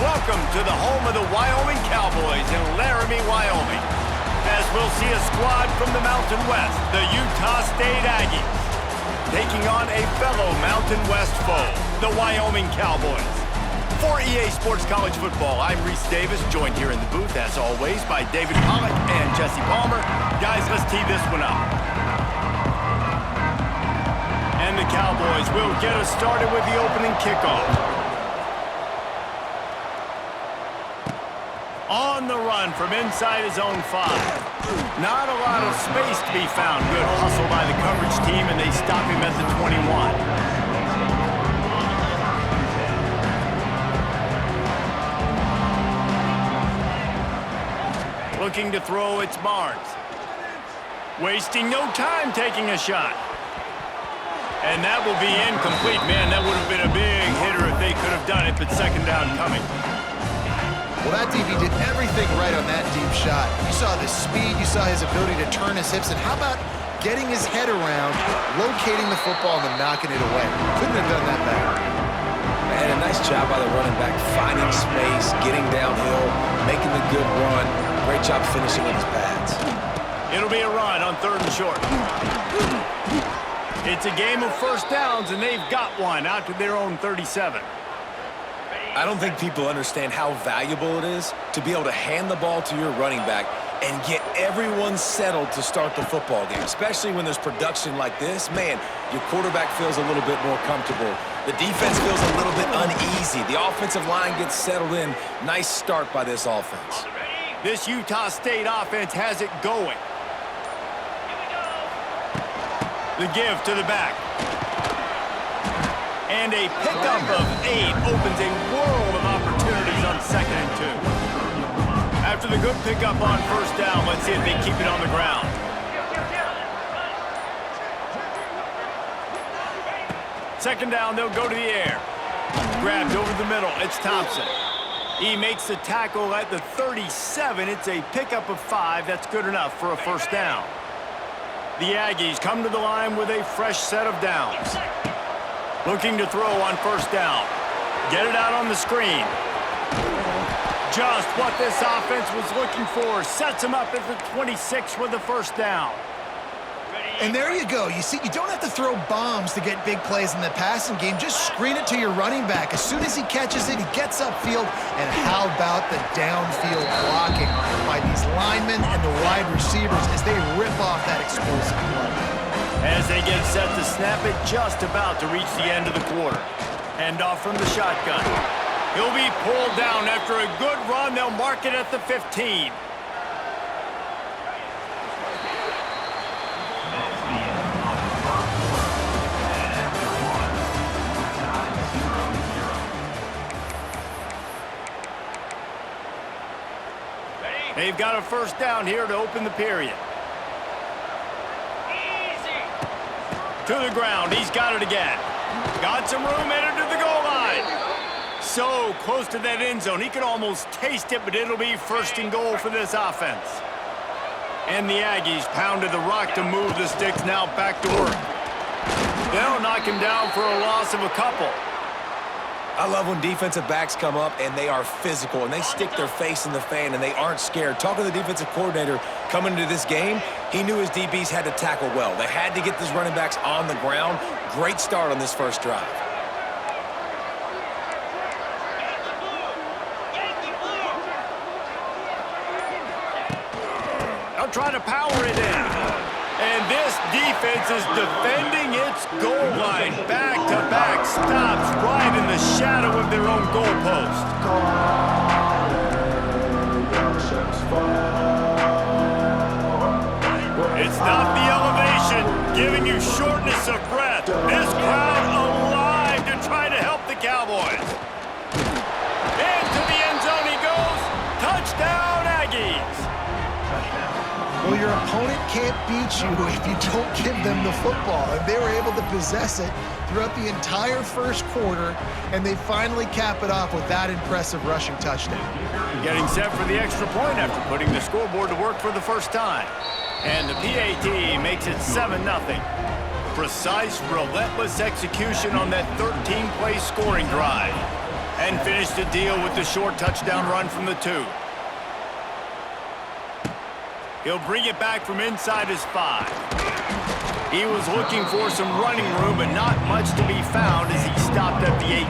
Welcome to the home of the Wyoming Cowboys in Laramie, Wyoming, as we'll see a squad from the Mountain West, the Utah State Aggies, taking on a fellow Mountain West foe, the Wyoming Cowboys. For EA Sports College Football, I'm Reese Davis, joined here in the booth, as always, by David Pollack and Jesse Palmer. Guys, let's tee this one up. And the Cowboys will get us started with the opening kickoff. On the run from inside his own 5. Not a lot of space to be found. Good hustle by the coverage team, and they stop him at the 21. Looking to throw, it's Barnes. Wasting no time taking a shot. And that will be incomplete. Man, that would have been a big hitter if they could have done it, but second down coming. Well, that DB did everything right on that deep shot. You saw the speed, you saw his ability to turn his hips, and how about getting his head around, locating the football, and then knocking it away? Couldn't have done that better. Man, a nice job by the running back, finding space, getting downhill, making the good run. Great job finishing with his pads. It'll be a run on 3rd and short. It's a game of first downs, and they've got one out to their own 37. I don't think people understand how valuable it is to be able to hand the ball to your running back and get everyone settled to start the football game, especially when there's production like this. Man, your quarterback feels a little bit more comfortable. The defense feels a little bit uneasy. The offensive line gets settled in. Nice start by this offense. This Utah State offense has it going. The give to the back. And a pickup of 8 opens a world of opportunities on 2nd and 2. After the good pickup on first down, let's see if they keep it on the ground. Second down, they'll go to the air. Grabbed over the middle, it's Thompson. He makes the tackle at the 37. It's a pickup of 5. That's good enough for a first down. The Aggies come to the line with a fresh set of downs. Looking to throw on first down. Get it out on the screen. Just what this offense was looking for. Sets him up at the 26 with the first down. And there you go. You see, you don't have to throw bombs to get big plays in the passing game. Just screen it to your running back. As soon as he catches it, he gets upfield. And how about the downfield blocking by these linemen and the wide receivers as they rip off that explosive play. As they get set to snap it, just about to reach the end of the quarter. Hand off from the shotgun. He'll be pulled down after a good run. They'll mark it at the 15. They've got a first down here to open the period. To the ground, he's got it again. Got some room, headed to the goal line. So close to that end zone, he could almost taste it, but it'll be 1st and goal for this offense. And the Aggies pounded the rock to move the sticks, now back to work. They'll knock him down for a loss of a couple. I love when defensive backs come up and they are physical and they stick their face in the fan and they aren't scared. Talking to the defensive coordinator coming into this game, he knew his DBs had to tackle well. They had to get these running backs on the ground. Great start on this first drive. They'll try to power it in. And this defense is defending its goal line. Back-to-back stops right in the shadow of their own goalpost. It's not the elevation giving you shortness of breath. This crowd alive to try to help the Cowboys. Into the end zone he goes. Touchdown, Aggies. Well, your opponent can't beat you if you don't give them the football. And they were able to possess it throughout the entire first quarter, and they finally cap it off with that impressive rushing touchdown. Getting set for the extra point after putting the scoreboard to work for the first time. And the PAT makes it 7-0. Precise, relentless execution on that 13-play scoring drive. And finished the deal with the short touchdown run from the 2. He'll bring it back from inside his 5. He was looking for some running room, but not much to be found as he stopped at the 18.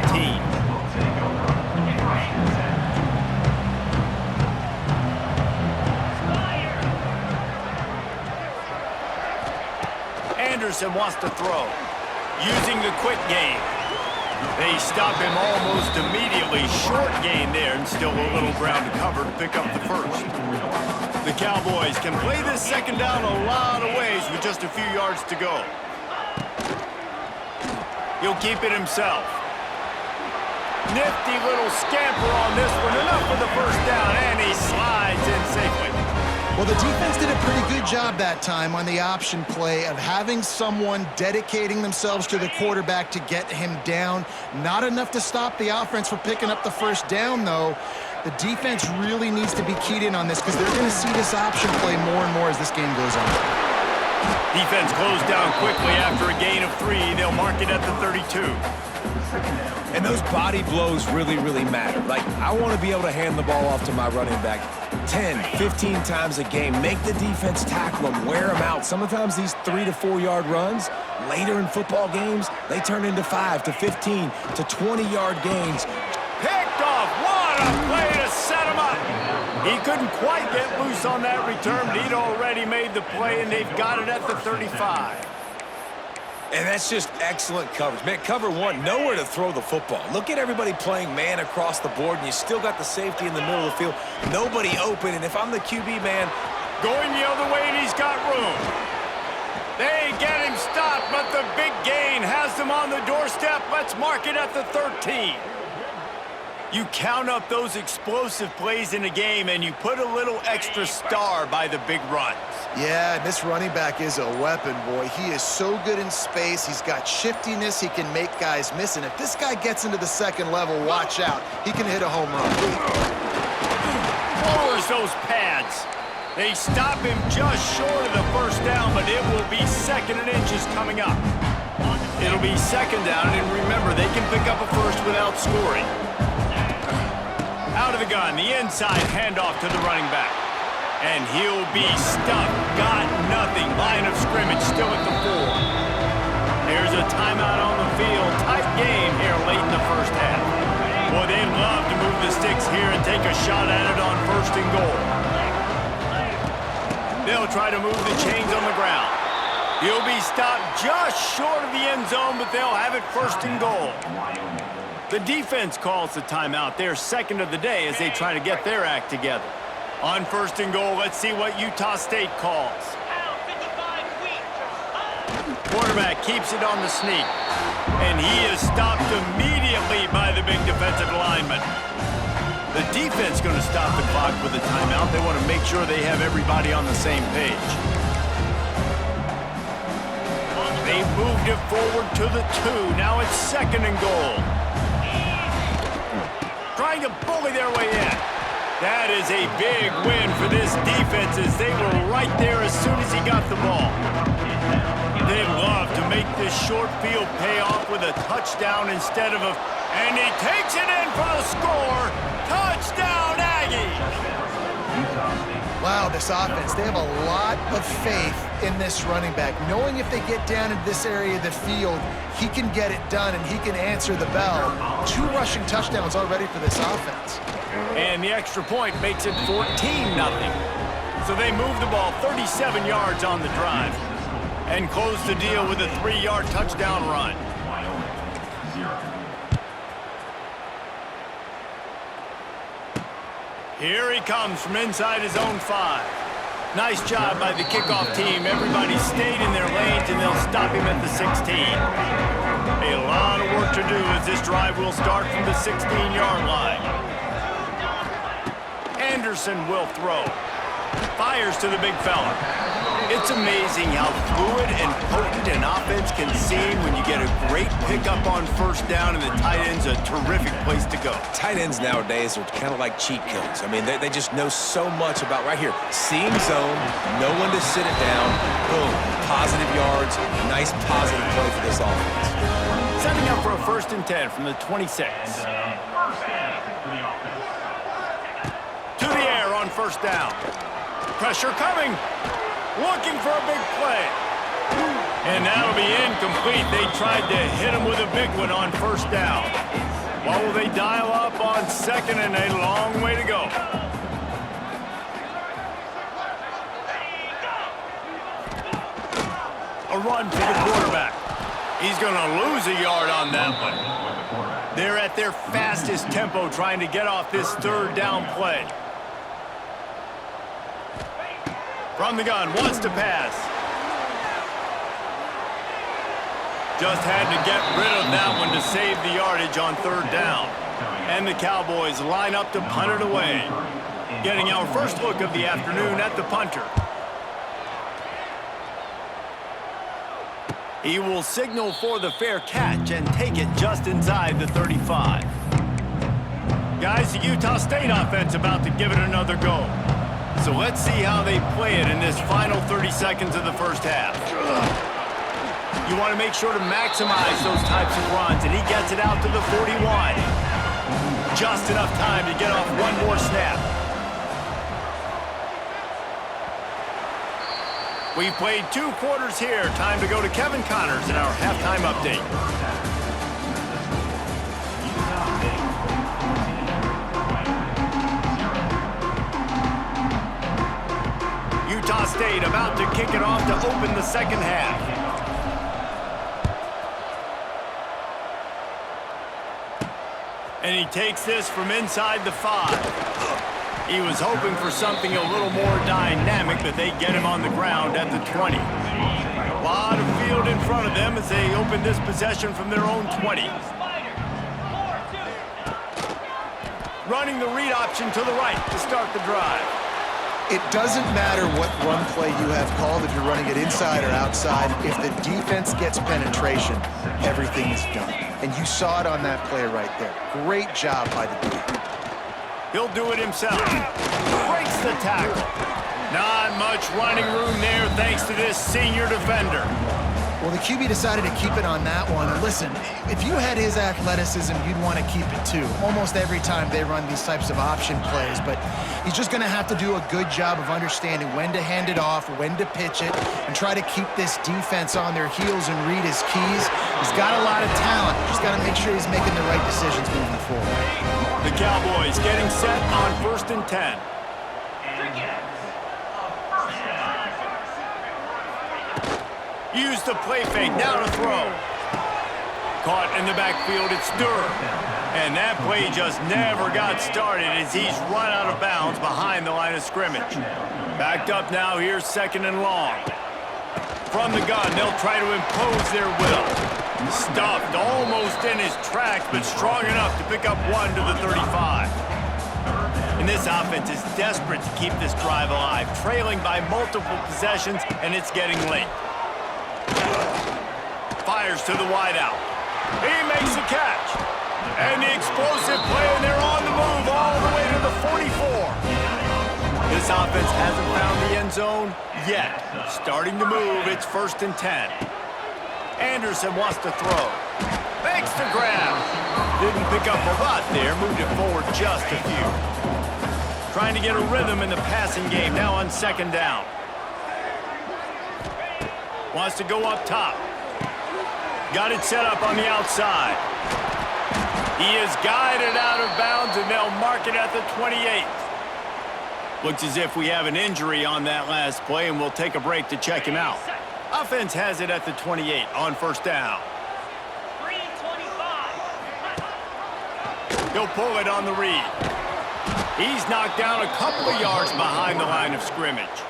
Anderson wants to throw, using the quick game. They stop him almost immediately. Short gain there, and still a little ground to cover to pick up the first. The Cowboys can play this second down a lot of ways with just a few yards to go. He'll keep it himself. Nifty little scamper on this one. Enough for the first down, and he slides in safely. Well, the defense did a pretty good job that time on the option play of having someone dedicating themselves to the quarterback to get him down. Not enough to stop the offense from picking up the first down, though. The defense really needs to be keyed in on this because they're going to see this option play more and more as this game goes on. Defense closed down quickly after a gain of 3. They'll mark it at the 32. And those body blows really, really matter. Like, I want to be able to hand the ball off to my running back 10, 15 times a game. Make the defense tackle them, wear them out. Sometimes these 3 to 4 yard runs, later in football games, they turn into 5 to 15 to 20-yard gains. Picked off. What a play to set him up. He couldn't quite get loose on that return, but he'd already made the play, and they've got it at the 35. And that's just excellent coverage. Man, cover 1, nowhere to throw the football. Look at everybody playing man across the board, and you still got the safety in the middle of the field. Nobody open, and if I'm the QB, man, going the other way, and he's got room. They get him stopped, but the big gain has them on the doorstep. Let's mark it at the 13. You count up those explosive plays in a game, and you put a little extra star by the big runs. Yeah, this running back is a weapon, boy. He is so good in space. He's got shiftiness. He can make guys miss. And if this guy gets into the second level, watch out. He can hit a home run. Lowers those pads. They stop him just short of the first down, but it will be 2nd and inches coming up. It'll be 2nd down, and remember, they can pick up a first without scoring. Out of the gun, the inside handoff to the running back. And he'll be stuffed. Got nothing. Line of scrimmage still at the 4. There's a timeout on the field. Tight game here late in the first half. Boy, they'd love to move the sticks here and take a shot at it on 1st and goal. They'll try to move the chains on the ground. He'll be stopped just short of the end zone, but they'll have it 1st and goal. The defense calls the timeout. They're 2nd of the day as they try to get their act together. On 1st and goal, let's see what Utah State calls. Quarterback keeps it on the sneak. And he is stopped immediately by the big defensive lineman. The defense going to stop the clock with a timeout. They want to make sure they have everybody on the same page. They've moved it forward to the 2. Now it's 2nd and goal. Trying to bully their way in. That is a big win for this defense as they were right there as soon as he got the ball. They'd love to make this short field pay off with a touchdown instead of a... And he takes it in for the score. Touchdown, Aggies! Wow, this offense, they have a lot of faith in this running back, knowing if they get down into this area of the field, he can get it done and he can answer the bell. 2 rushing touchdowns already for this offense. And the extra point makes it 14-0. So they move the ball 37 yards on the drive and close the deal with a 3-yard touchdown run. Here he comes from inside his own 5. Nice job by the kickoff team. Everybody stayed in their lanes, and they'll stop him at the 16. A lot of work to do as this drive will start from the 16-yard line. Anderson will throw. Fires to the big fella. It's amazing how fluid and potent an offense can seem when you get a great pickup on first down, and the tight end's a terrific place to go. Tight ends nowadays are kind of like cheat codes. I mean, they just know so much about right here. Seeing zone, know when to sit it down, boom, positive yards, nice positive play for this offense. Setting up for a 1st and 10 from the 26. To the air on first down. Pressure coming. Looking for a big play. And that'll be incomplete. They tried to hit him with a big one on first down. What will they dial up on second, and a long way to go? A run for the quarterback. He's going to lose a yard on that one. They're at their fastest tempo trying to get off this 3rd down play. From the gun, wants to pass. Just had to get rid of that one to save the yardage on 3rd down. And the Cowboys line up to punt it away. Getting our first look of the afternoon at the punter. He will signal for the fair catch and take it just inside the 35. Guys, the Utah State offense about to give it another go. So let's see how they play it in this final 30 seconds of the first half. You want to make sure to maximize those types of runs, and he gets it out to the 41. Just enough time to get off one more snap. We've played 2 quarters here. Time to go to Kevin Connors in our halftime update. Utah State about to kick it off to open the second half. And he takes this from inside the 5. He was hoping for something a little more dynamic, but they get him on the ground at the 20. A lot of field in front of them as they open this possession from their own 20. Running the read option to the right to start the drive. It doesn't matter what run play you have called, if you're running it inside or outside. If the defense gets penetration, everything is done. And you saw it on that play right there. Great job by the D. He'll do it himself. Breaks the tackle. Not much running room there thanks to this senior defender. Well, the QB decided to keep it on that one. And listen, if you had his athleticism, you'd want to keep it too. Almost every time they run these types of option plays. But he's just going to have to do a good job of understanding when to hand it off, when to pitch it, and try to keep this defense on their heels and read his keys. He's got a lot of talent. Just got to make sure he's making the right decisions moving forward. The Cowboys getting set on 1st and 10. Use the play fake, now to throw. Caught in the backfield, it's Durham. And that play just never got started as he's run out of bounds behind the line of scrimmage. Backed up now, here's 2nd and long. From the gun, they'll try to impose their will. Stuffed almost in his tracks, but strong enough to pick up 1 to the 35. And this offense is desperate to keep this drive alive, trailing by multiple possessions, and it's getting late. Fires to the wideout. He makes the catch. And the explosive play, and they're on the move all the way to the 44. This offense hasn't found the end zone yet. Starting to move, it's 1st and 10. Anderson wants to throw. Makes the grab. Didn't pick up a lot there, moved it forward just a few. Trying to get a rhythm in the passing game, now on 2nd down. Wants to go up top. Got it set up on the outside. He is guided out of bounds, and they'll mark it at the 28. Looks as if we have an injury on that last play, and we'll take a break to check him out. Offense has it at the 28 on 1st down. He'll pull it on the read. He's knocked down a couple of yards behind the line of scrimmage.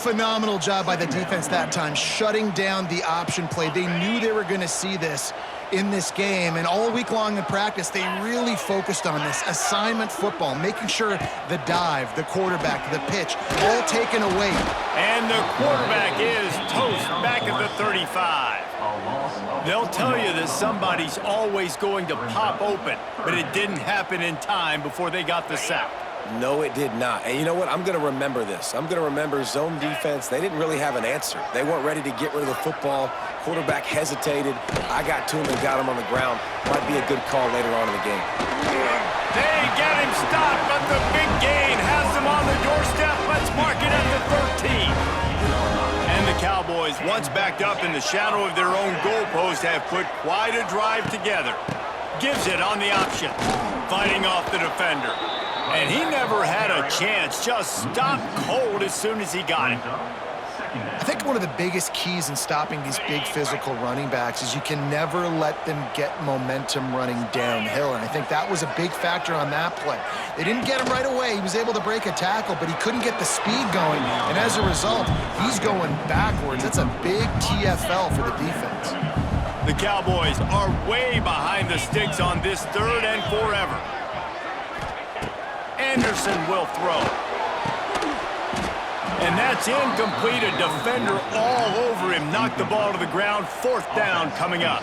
Phenomenal job by the defense that time, shutting down the option play. They knew they were going to see this in this game, and all week long in practice, they really focused on this assignment football, making sure the dive, the quarterback, the pitch, all taken away. And the quarterback is toast back at the 35. They'll tell you that somebody's always going to pop open, but it didn't happen in time before they got the sack. No, it did not. And you know what? I'm going to remember this. I'm going to remember zone defense. They didn't really have an answer. They weren't ready to get rid of the football. Quarterback hesitated. I got to him and got him on the ground. Might be a good call later on in the game. They get him stopped, but the big gain has them on the doorstep. Let's mark it at the 13. And the Cowboys, once backed up in the shadow of their own goalpost, have put quite a drive together. Gives it on the option, fighting off the defender. And he never had a chance, just stopped cold as soon as he got it. I think one of the biggest keys in stopping these big physical running backs is you can never let them get momentum running downhill, and I think that was a big factor on that play. They didn't get him right away. He was able to break a tackle, but he couldn't get the speed going, and as a result, he's going backwards. That's a big TFL for the defense. The Cowboys are way behind the sticks on this 3rd and forever. Anderson will throw. And that's incomplete. A defender all over him. Knocked the ball to the ground. 4th down coming up.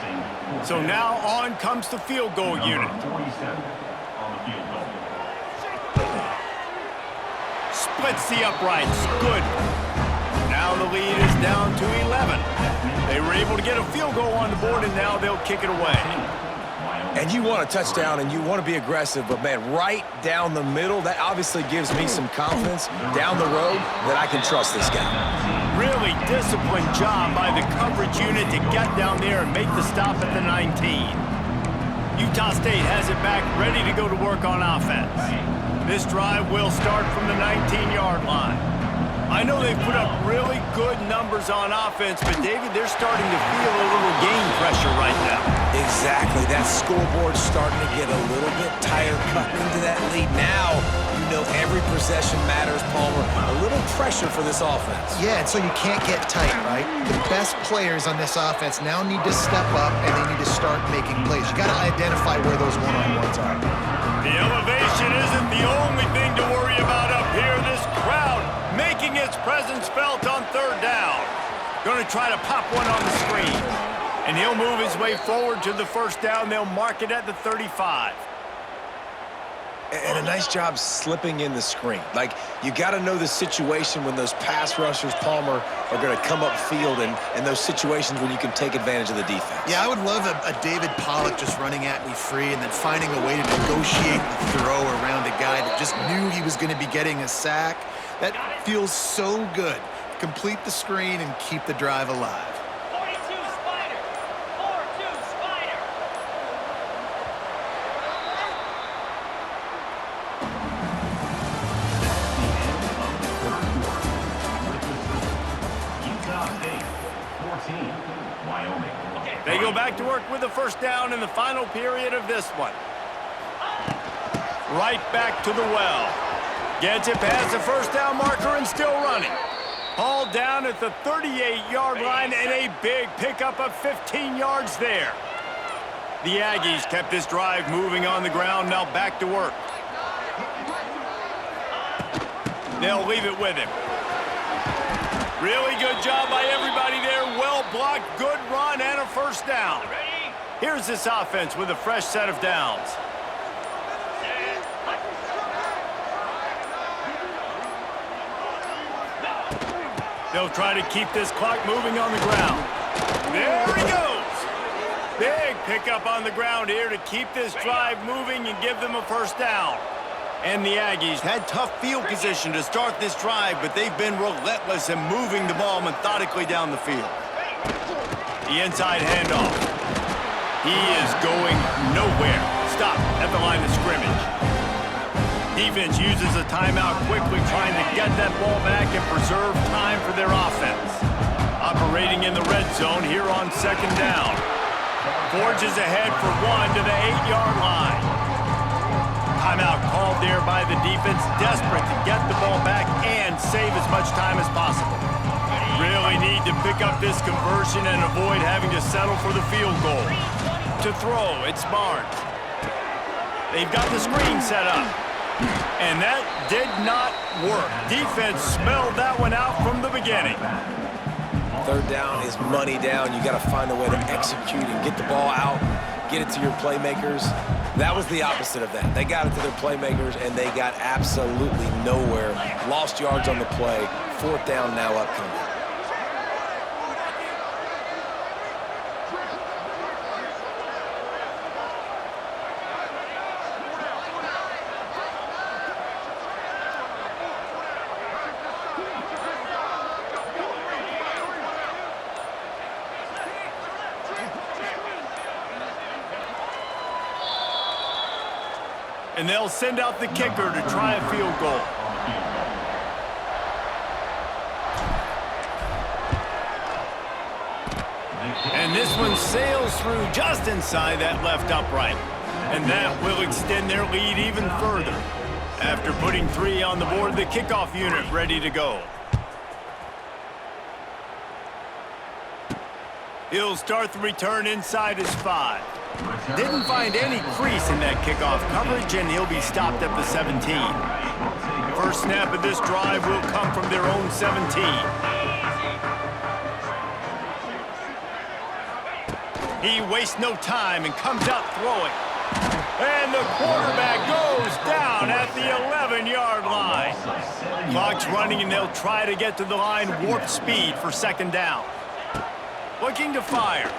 So now on comes the field goal unit. Splits the uprights. Good. Now the lead is down to 11. They were able to get a field goal on the board, and now they'll kick it away. And you want a touchdown and you want to be aggressive, but man, right down the middle, that obviously gives me some confidence down the road that I can trust this guy. Really disciplined job by the coverage unit to get down there and make the stop at the 19. Utah State has it back, ready to go to work on offense. This drive will start from the 19-yard line. I know they've put up really good numbers on offense, but David, they're starting to feel a little game pressure right now. Exactly. That scoreboard's starting to get a little bit tired cutting into that lead. Now, you know every possession matters, Palmer. A little pressure for this offense. Yeah, and so you can't get tight, right? The best players on this offense now need to step up, and they need to start making plays. You got to identify where those one-on-ones are. The elevation isn't the only thing to worry about up here. This crowd making its presence felt on 3rd down. Going to try to pop one on the screen. And he'll move his way forward to the 1st down. They'll mark it at the 35. And a nice job slipping in the screen. Like, you got to know the situation when those pass rushers, Palmer, are going to come upfield and those situations when you can take advantage of the defense. Yeah, I would love a David Pollock just running at me free and then finding a way to negotiate the throw around a guy that just knew he was going to be getting a sack. That feels so good. Complete the screen and keep the drive alive. 42 Spider. 4-2 Spider. Utah State, 14, Wyoming. They go back to work with the 1st down in the final period of this one. Right back to the well. Gets it past the 1st down marker and still running. Hauled down at the 38-yard line and a big pickup of 15 yards there. The Aggies kept this drive moving on the ground, now back to work. They'll leave it with him. Really good job by everybody there. Well blocked, good run, and a 1st down. Here's this offense with a fresh set of downs. They'll try to keep this clock moving on the ground. There he goes. Big pickup on the ground here to keep this drive moving and give them a 1st down. And the Aggies had tough field position to start this drive, but they've been relentless in moving the ball methodically down the field. The inside handoff. He is going nowhere. Stop at the line of scrimmage. Defense uses a timeout quickly, trying to get that ball back and preserve time for their offense. Operating in the red zone here on 2nd down. Forges ahead for 1 to the 8-yard line. Timeout called there by the defense, desperate to get the ball back and save as much time as possible. Really need to pick up this conversion and avoid having to settle for the field goal. To throw, it's Barnes. They've got the screen set up. And that did not work. Defense smelled that one out from the beginning. Third down is money down. You got to find a way to execute and get the ball out, get it to your playmakers. That was the opposite of that. They got it to their playmakers, and they got absolutely nowhere. Lost yards on the play. Fourth down now upcoming. And they'll send out the kicker to try a field goal. And this one sails through just inside that left upright. And that will extend their lead even further. After putting 3 on the board, the kickoff unit ready to go. He'll start the return inside his 5. Didn't find any crease in that kickoff coverage, and he'll be stopped at the 17. First snap of this drive will come from their own 17. He wastes no time and comes out throwing. And the quarterback goes down at the 11-yard line. Clock's running, and they'll try to get to the line warp speed for second down. Looking to fire.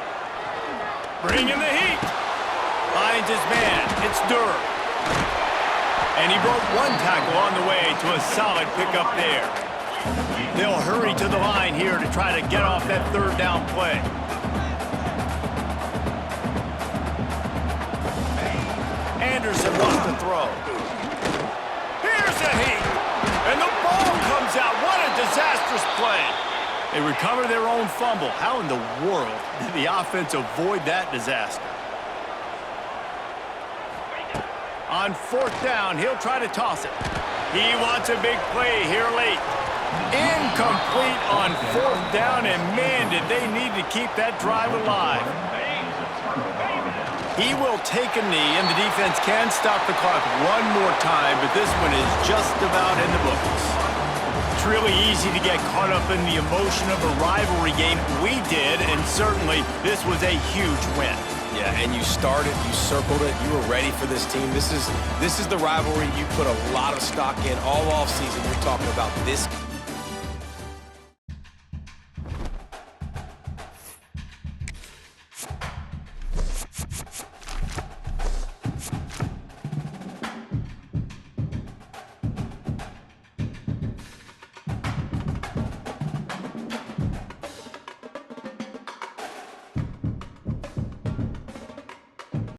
Bringing the heat. Finds his man. It's Durham. And he broke 1 tackle on the way to a solid pickup there. They'll hurry to the line here to try to get off that third down play. Anderson wants to throw. Here's the heat. And the ball comes out. What a disastrous play. They recover their own fumble. How in the world did the offense avoid that disaster? On fourth down, he'll try to toss it. He wants a big play here late. Incomplete on fourth down, and man, did they need to keep that drive alive. He will take a knee, and the defense can stop the clock one more time, but this one is just about in the books. It's really easy to get caught up in the emotion of a rivalry game. We did, and certainly this was a huge win. Yeah, and you started, you circled it, you were ready for this team. This is the rivalry you put a lot of stock in all offseason. You're talking about this